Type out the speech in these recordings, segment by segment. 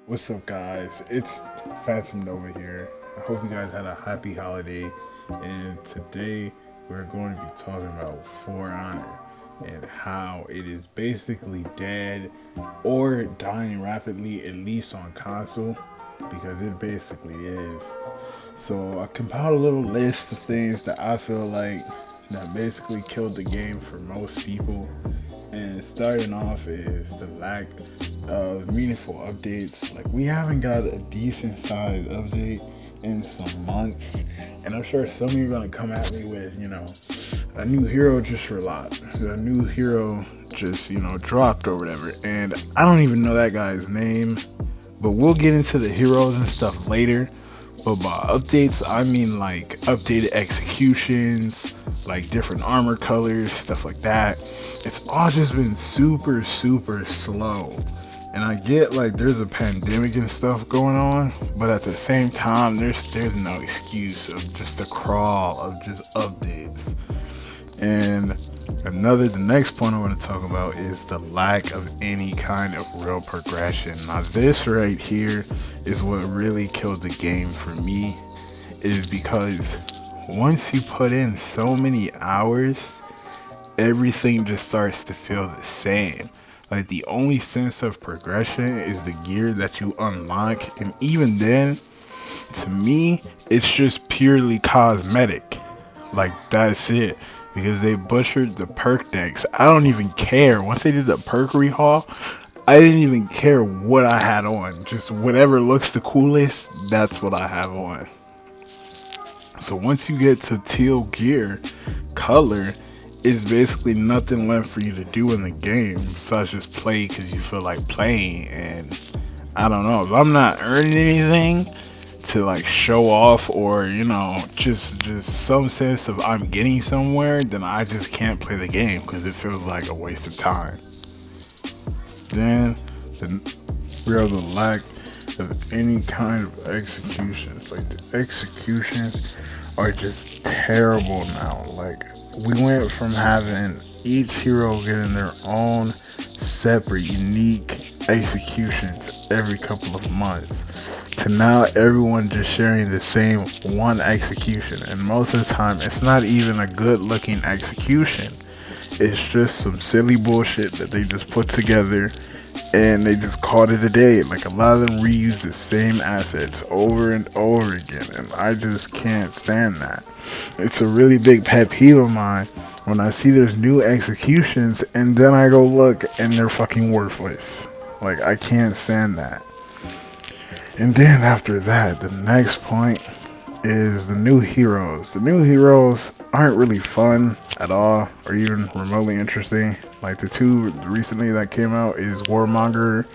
What's up, guys? It's Phantom Nova here. I hope you guys had a happy holiday. And today we're going to be talking about For Honor and how it is basically dead or dying rapidly, at least on console, because it basically is. So I compiled a little list of things that I feel like that basically killed the game for most people. And starting off is the lack of meaningful updates. Like, we haven't got a decent sized update in some months. And I'm sure some of you are gonna come at me with, a new hero just released. A new hero just, dropped or whatever. And I don't even know that guy's name. But we'll get into the heroes and stuff later. But by updates, I mean like updated executions, like different armor colors, stuff like that. It's all just been super, super slow. And I get like there's a pandemic and stuff going on, but at the same time, there's no excuse of just the crawl of just updates. And the next point I want to talk about is the lack of any kind of real progression. Now, this right here is what really killed the game for me, is because once you put in so many hours, everything just starts to feel the same. Like, the only sense of progression is the gear that you unlock, and even then, to me, it's just purely cosmetic. Like, that's it, because they butchered the perk decks. I don't even care. Once they did the perk rehaul, I didn't even care what I had on. Just whatever looks the coolest, that's what I have on. So once you get to teal gear color, it's basically nothing left for you to do in the game besides just play because you feel like playing. And I don't know, if I'm not earning anything to like show off, or just some sense of I'm getting somewhere, then I just can't play the game because it feels like a waste of time. Then we have the lack of any kind of executions. Like, the executions are just terrible now. Like, we went from having each hero getting their own separate unique executions every couple of months to now everyone just sharing the same one execution. And most of the time, it's not even a good looking execution. It's just some silly bullshit that they just put together and they just called it a day. Like, a lot of them reuse the same assets over and over again, and I just can't stand that. It's a really big pet peeve of mine when I see there's new executions and then I go look and they're fucking worthless. Like, I can't stand that. And then after that, the next point is the new heroes. The new heroes aren't really fun at all or even remotely interesting. Like, the two recently that came out is Warmonger,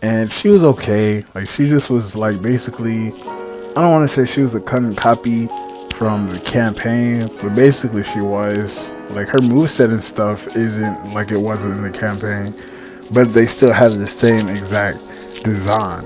and she was okay. Like, she just was like basically, I don't want to say she was a cut and copy from the campaign, but basically she was. Like, her moveset and stuff isn't like it wasn't in the campaign, but they still have the same exact design,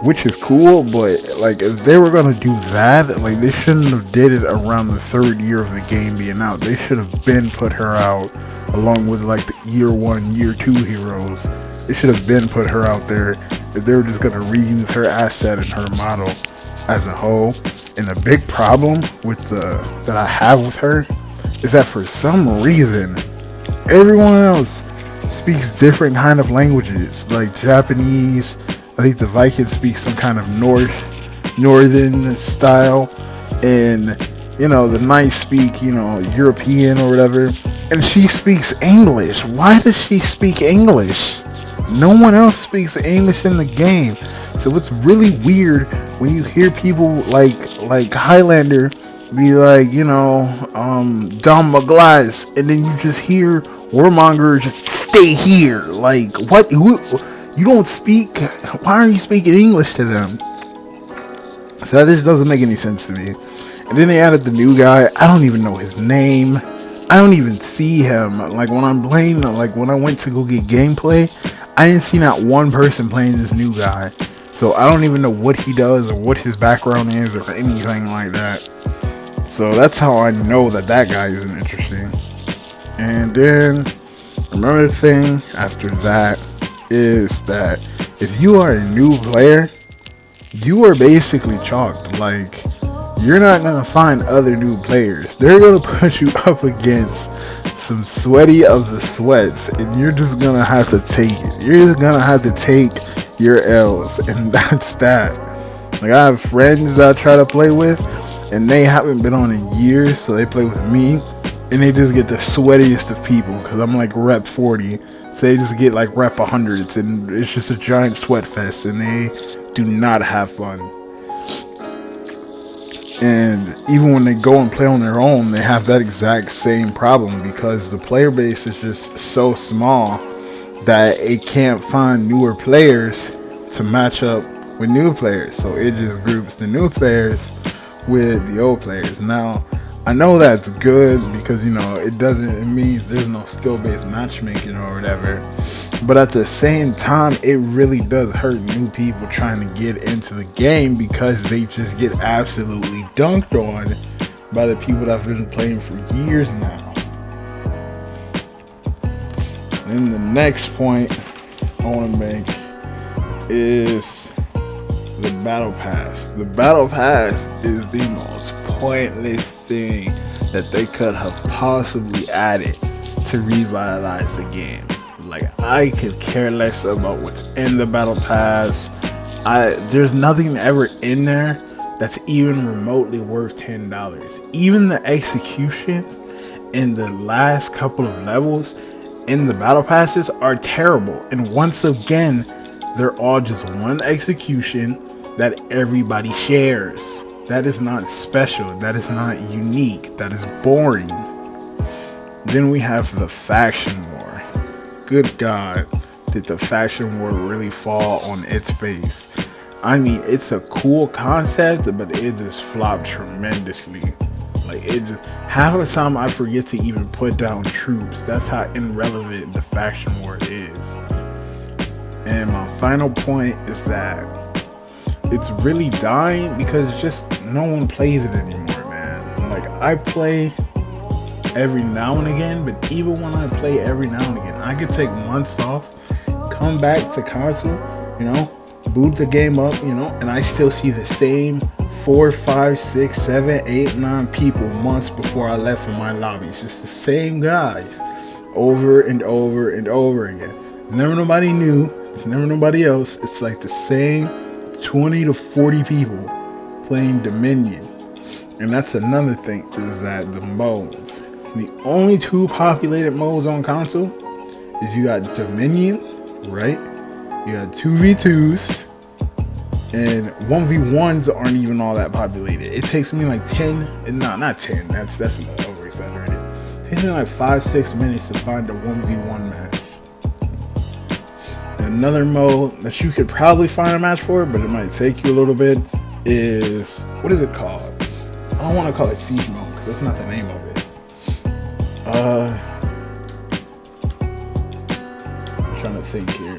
which is cool. But like, if they were gonna do that, like, they shouldn't have did it around the third year of the game being out. They should have been put her out along with like the year 1, year 2 heroes. They should have been put her out there if they were just gonna reuse her asset and her model as a whole. And the big problem with that I have with her is that for some reason everyone else speaks different kind of languages, like Japanese. I think the Vikings speak some kind of northern style, and the Knights speak European or whatever, and she speaks English. Why does she speak English? No one else speaks English in the game. So it's really weird when you hear people like Highlander be like, Dom McGlass, and then you just hear Warmonger just stay here. Like, what? Who? You don't speak? Why aren't you speaking English to them? So that just doesn't make any sense to me. And then they added the new guy. I don't even know his name. I don't even see him. Like, when I'm playing, like when I went to go get gameplay, I didn't see not one person playing this new guy. So I don't even know what he does or what his background is or anything like that. So that's how I know that guy isn't interesting. And then another thing after that is that if you are a new player, you are basically chalked. Like, you're not gonna find other new players. They're gonna put you up against some sweaty of the sweats, and you're just gonna have to take it. You're just gonna have to take your L's, and that's that. Like, I have friends that I try to play with, and they haven't been on in years, so they play with me, and they just get the sweatiest of people because I'm like rep 40, so they just get like rep 100s, and it's just a giant sweat fest, and they do not have fun. And even when they go and play on their own, they have that exact same problem because the player base is just so small that it can't find newer players to match up with new players. So it just groups the new players with the old players. Now, I know that's good because, you know, it means there's no skill-based matchmaking or whatever. But at the same time, it really does hurt new people trying to get into the game because they just get absolutely dunked on by the people that have been playing for years now. Then the next point I want to make is the Battle Pass. The Battle Pass is the most pointless thing that they could have possibly added to revitalize the game. Like, I could care less about what's in the Battle Pass. There's nothing ever in there that's even remotely worth $10. Even the executions in the last couple of levels in the Battle Passes are terrible. And once again, they're all just one execution that everybody shares. That is not special. That is not unique. That is boring. Then we have the Faction War. Good God, did the Faction War really fall on its face? I mean, it's a cool concept, but it just flopped tremendously. Like, it just, half of the time I forget to even put down troops. That's how irrelevant the Faction War is. And my final point is that it's really dying because just no one plays it anymore, man. Like, I play every now and again, but even when I play every now and again, I could take months off, come back to console, you know, boot the game up, you know, and I still see the same 4, 5, 6, 7, 8, 9 people months before I left from my lobby. It's just the same guys over and over and over again. There's never nobody new. There's never nobody else. It's like the same 20 to 40 people playing Dominion. And that's another thing, is that the modes. The only 2 populated modes on console is you got Dominion, right? You got 2v2s, and 1v1s aren't even all that populated. It takes me like 10, no, not 10, that's over exaggerated. It takes me like 5-6 minutes to find a 1v1 match. And another mode that you could probably find a match for, but it might take you a little bit, is, what is it called? I don't want to call it Siege mode because that's not the name of it. I'm trying to think here.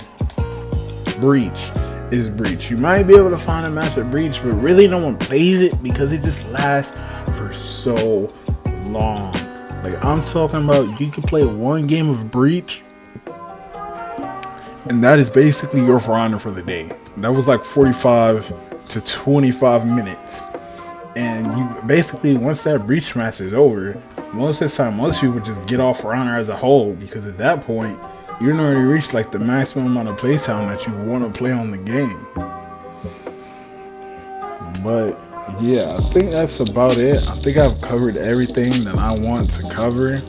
Breach is Breach. You might be able to find a match at Breach, but really no one plays it because it just lasts for so long. Like, I'm talking about, you can play one game of Breach, and that is basically your For Honor for the day. That was like 45 to 25 minutes. And you basically, once that Breach match is over, most of the time, most people just get off For Honor as a whole, because at that point, you've already reached like the maximum amount of playtime that you want to play on the game. But yeah, I think that's about it. I think I've covered everything that I want to cover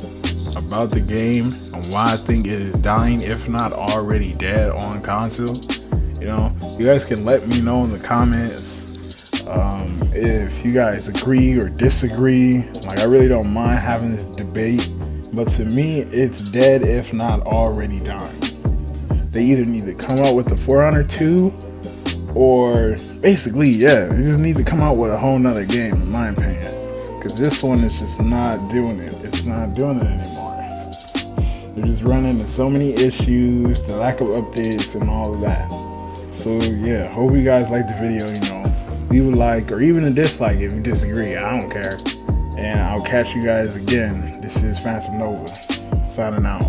about the game and why I think it is dying, if not already dead, on console. You know, you guys can let me know in the comments if you guys agree or disagree. Like, I really don't mind having this debate, but to me, it's dead, if not already dying. They either need to come out with the For Honor 2, or basically, yeah, they just need to come out with a whole nother game, in my opinion. Because this one is just not doing it. It's not doing it anymore. They're just running into so many issues, the lack of updates, and all of that. So yeah, hope you guys liked the video. You know, leave a like or even a dislike if you disagree. I don't care. And I'll catch you guys again. This is Phantom Nova, signing out.